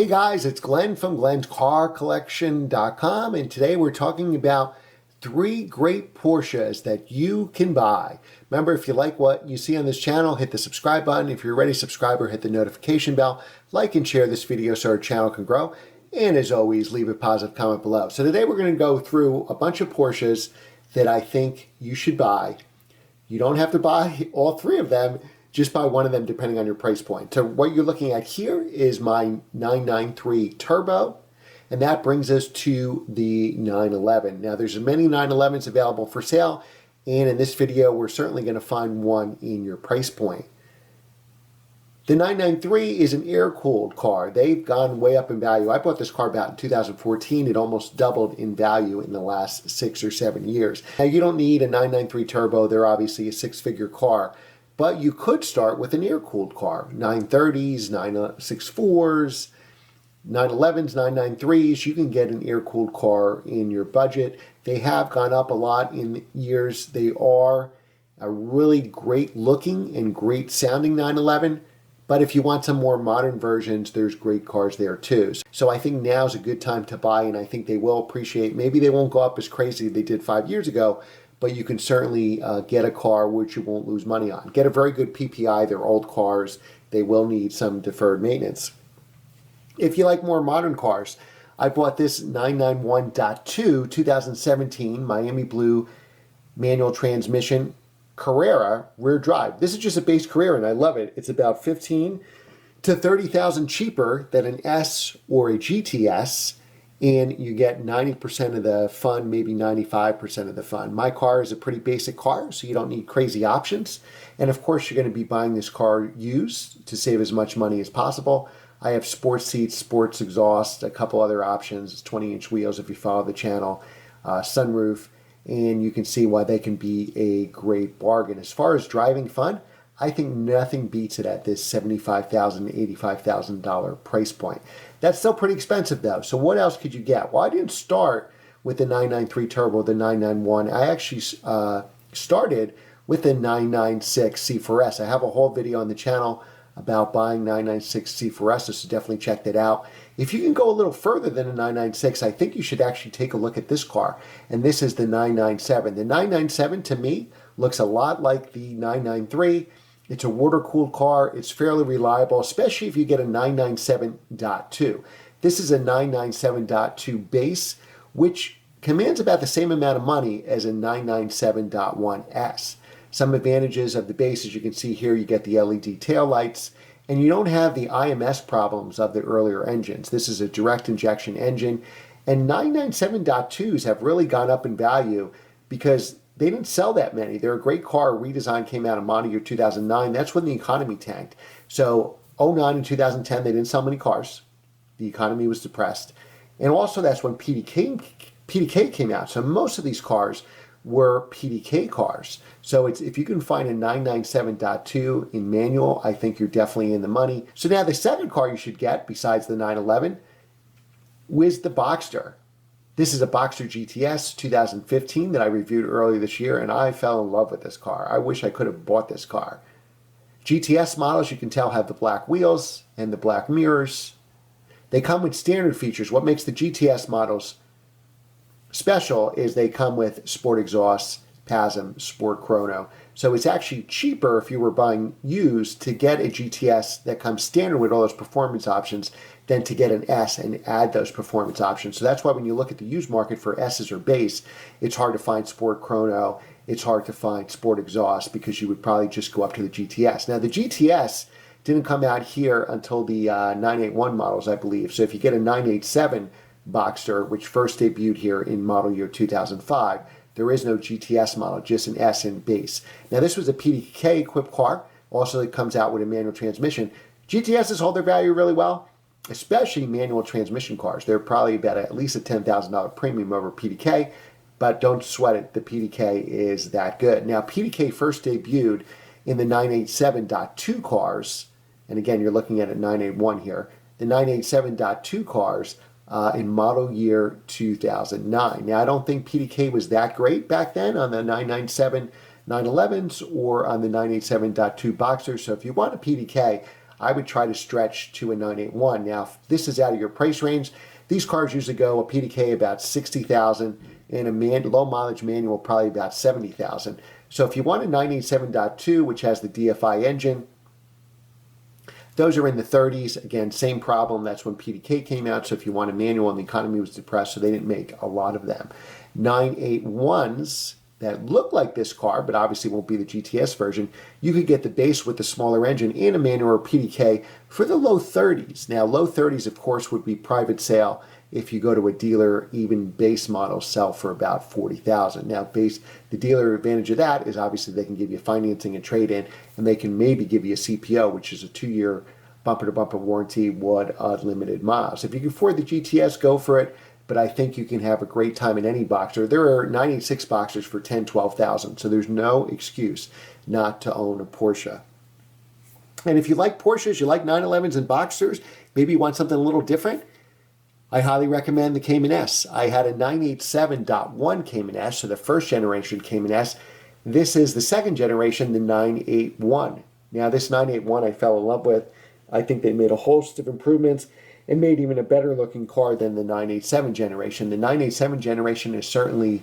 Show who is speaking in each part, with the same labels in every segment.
Speaker 1: Hey guys, it's Glenn from glenscarcollection.com, and today we're talking about 3 great Porsches that you can buy. Remember, if you like what you see on this channel, hit the subscribe button. If you're already a subscriber, hit the notification bell. Like and share this video so our channel can grow. And as always, leave a positive comment below. So today we're going to go through a bunch of Porsches that I think you should buy. You don't have to buy all 3 of them. Just buy one of them depending on your price point. So what you're looking at here is my 993 Turbo, and that brings us to the 911. Now there's many 911s available for sale, and in this video we're certainly going to find one in your price point. The 993 is an air-cooled car. They've gone way up in value. I bought this car about in 2014. It almost doubled in value in the last 6 or 7 years. Now you don't need a 993 Turbo. They're obviously a 6-figure car. But you could start with an air-cooled car, 930s, 964s, 911s, 993s. You can get an air-cooled car in your budget. They have gone up a lot in years. They are a really great looking and great sounding 911. But if you want some more modern versions, there's great cars there too. So I think now's a good time to buy, and I think they will appreciate. Maybe they won't go up as crazy as they did 5 years ago, but you can certainly get a car which you won't lose money on. Get a very good PPI. They're old cars. They will need some deferred maintenance. If you like more modern cars, I bought this 991.2 2017 Miami Blue manual transmission Carrera rear drive. This is just a base Carrera, and I love it. It's about 15 to 30,000 cheaper than an S or a GTS. And you get 90% of the fun, maybe 95% of the fun. My car is a pretty basic car, so you don't need crazy options. And of course, you're going to be buying this car used to save as much money as possible. I have sports seats, sports exhaust, a couple other options, 20-inch wheels if you follow the channel, sunroof, and you can see why they can be a great bargain. As far as driving fun, I think nothing beats it at this $75,000, $85,000 price point. That's still pretty expensive though. So what else could you get? Well, I didn't start with the 993 Turbo, the 991. I actually started with the 996 C4S. I have a whole video on the channel about buying 996 C4S, so definitely check that out. If you can go a little further than a 996, I think you should actually take a look at this car. And this is the 997. The 997 to me looks a lot like the 993. It's a water-cooled car. It's fairly reliable, especially if you get a 997.2. This is a 997.2 base, which commands about the same amount of money as a 997.1S. Some advantages of the base, as you can see here, you get the LED taillights, and you don't have the IMS problems of the earlier engines. This is a direct injection engine, and 997.2s have really gone up in value because they didn't sell that many. They're a great car. A redesign came out in model year 2009. That's when the economy tanked. So 09 and 2010, they didn't sell many cars. The economy was depressed. And also that's when PDK came out. So most of these cars were PDK cars. So if you can find a 997.2 in manual, I think you're definitely in the money. So now the second car you should get, besides the 911, was the Boxster. This is a Boxster GTS 2015 that I reviewed earlier this year, and I fell in love with this car. I wish I could have bought this car. GTS models, you can tell, have the black wheels and the black mirrors. They come with standard features. What makes the GTS models special is they come with sport exhaust, PASM, sport chrono. So it's actually cheaper if you were buying used to get a GTS that comes standard with all those performance options than to get an S and add those performance options. So that's why when you look at the used market for S's or base, it's hard to find sport chrono, it's hard to find sport exhaust, because you would probably just go up to the GTS. Now the GTS didn't come out here until the 981 models, I believe. So if you get a 987 Boxster, which first debuted here in model year 2005, there is no GTS model, just an S and base. Now this was a PDK equipped car. Also it comes out with a manual transmission. GTSs hold their value really well, especially manual transmission cars. They're probably about at least a $10,000 premium over PDK, but don't sweat it. The PDK is that good. Now PDK first debuted in the 987.2 cars, and again you're looking at a 981 here. The 987.2 cars in model year 2009. Now, I don't think PDK was that great back then on the 997 911s or on the 987.2 Boxster. So if you want a PDK, I would try to stretch to a 981. Now, if this is out of your price range, these cars usually go a PDK about 60,000 and a low mileage manual probably about 70,000. So if you want a 987.2, which has the DFI engine, those are in the 30s. Again, same problem. That's when PDK came out. So if you want a manual and the economy was depressed, so they didn't make a lot of them. 981s that look like this car, but obviously won't be the GTS version, you could get the base with the smaller engine and a manual or PDK for the low 30s. Now, low 30s, of course, would be private sale. If you go to a dealer, even base models sell for about 40,000. Now, the dealer advantage of that is obviously they can give you financing and trade-in, and they can maybe give you a CPO, which is a 2-year bumper-to-bumper warranty with unlimited miles. If you can afford the GTS, go for it. But I think you can have a great time in any Boxster. There are 96 Boxsters for 10, 12,000, so there's no excuse not to own a Porsche. And if you like Porsches, you like 911s and Boxsters, maybe you want something a little different, I highly recommend the Cayman S. I had a 987.1 Cayman S, so the first generation Cayman S. This is the second generation, the 981. Now, this 981 I fell in love with. I think they made a host of improvements and made even a better looking car than the 987 generation. The 987 generation is certainly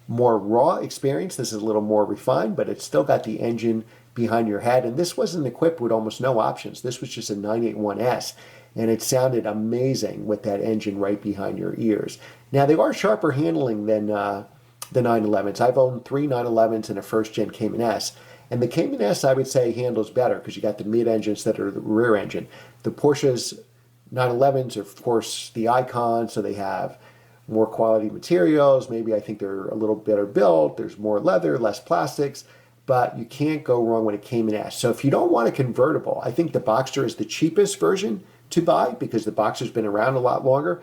Speaker 1: more raw experience. This is a little more refined, but it's still got the engine behind your head. And this wasn't equipped with almost no options. This was just a 981S. And it sounded amazing with that engine right behind your ears. Now, they are sharper handling than the 911s. I've owned 3 911s and a first-gen Cayman S. And the Cayman S, I would say, handles better because you got the mid-engine instead of the rear engine. The Porsche's 911s are, of course, the icon, so they have more quality materials. Maybe I think they're a little better built. There's more leather, less plastics, but you can't go wrong with a Cayman S. So if you don't want a convertible, I think the Boxster is the cheapest version to buy because the Boxster's been around a lot longer.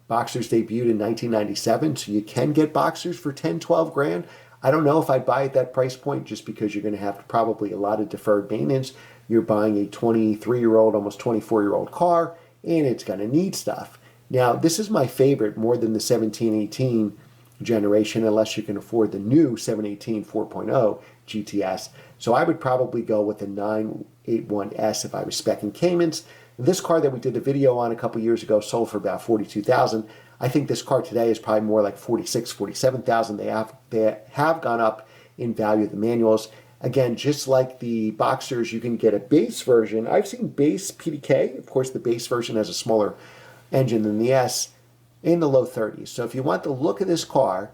Speaker 1: Boxsters debuted in 1997, so you can get Boxsters for 10, 12 grand. I don't know if I'd buy at that price point just because you're going to have probably a lot of deferred maintenance. You're buying a 23-year-old, almost 24-year-old car, and it's going to need stuff. Now, this is my favorite more than the 1718 generation, unless you can afford the new 718 4.0 GTS. So I would probably go with the 981S if I was spec'ing Caymans. This car that we did a video on a couple years ago sold for about 42,000. I think this car today is probably more like 46, 47,000. They have gone up in value of the manuals. Again, just like the Boxsters, you can get a base version. I've seen base PDK. Of course, the base version has a smaller engine than the S in the low 30s. So if you want the look of this car,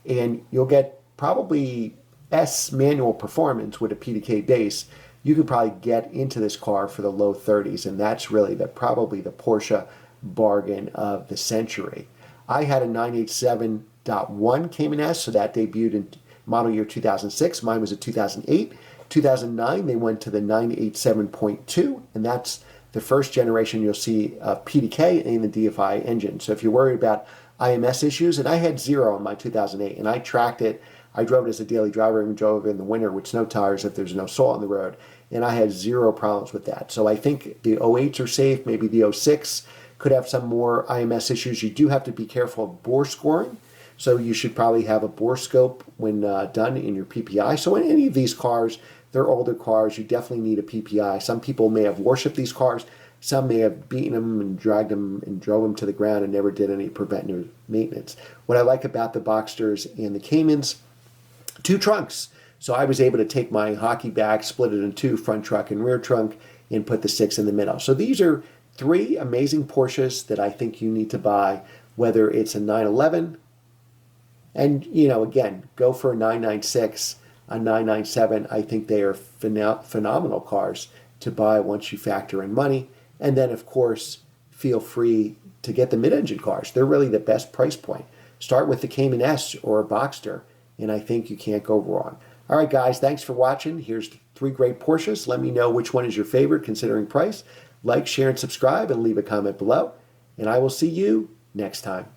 Speaker 1: and you'll get probably S manual performance with a PDK base, you could probably get into this car for the low 30s, and that's really probably the Porsche bargain of the century. I had a 987.1 Cayman S, so that debuted in model year 2006. Mine was a 2008. 2009, they went to the 987.2, and that's the first generation you'll see of PDK in the DFI engine. So if you're worried about IMS issues, and I had 0 in my 2008, and I tracked it. I drove it as a daily driver and drove it in the winter with snow tires if there's no salt on the road, and I had 0 problems with that. So I think the 08s are safe. Maybe the 06 could have some more IMS issues. You do have to be careful of bore scoring. So you should probably have a bore scope when done in your PPI. So in any of these cars, they're older cars, you definitely need a PPI. Some people may have worshipped these cars. Some may have beaten them and dragged them and drove them to the ground and never did any preventative maintenance. What I like about the Boxsters and the Caymans, 2 trunks. So I was able to take my hockey bag, split it in 2, front trunk and rear trunk, and put the 6 in the middle. So these are 3 amazing Porsches that I think you need to buy, whether it's a 911, and, again, go for a 996, a 997. I think they are phenomenal cars to buy once you factor in money. And then, of course, feel free to get the mid-engine cars. They're really the best price point. Start with the Cayman S or a Boxster, and I think you can't go wrong. All right, guys, thanks for watching. Here's 3 great Porsches. Let me know which one is your favorite considering price. Like, share, and subscribe, and leave a comment below. And I will see you next time.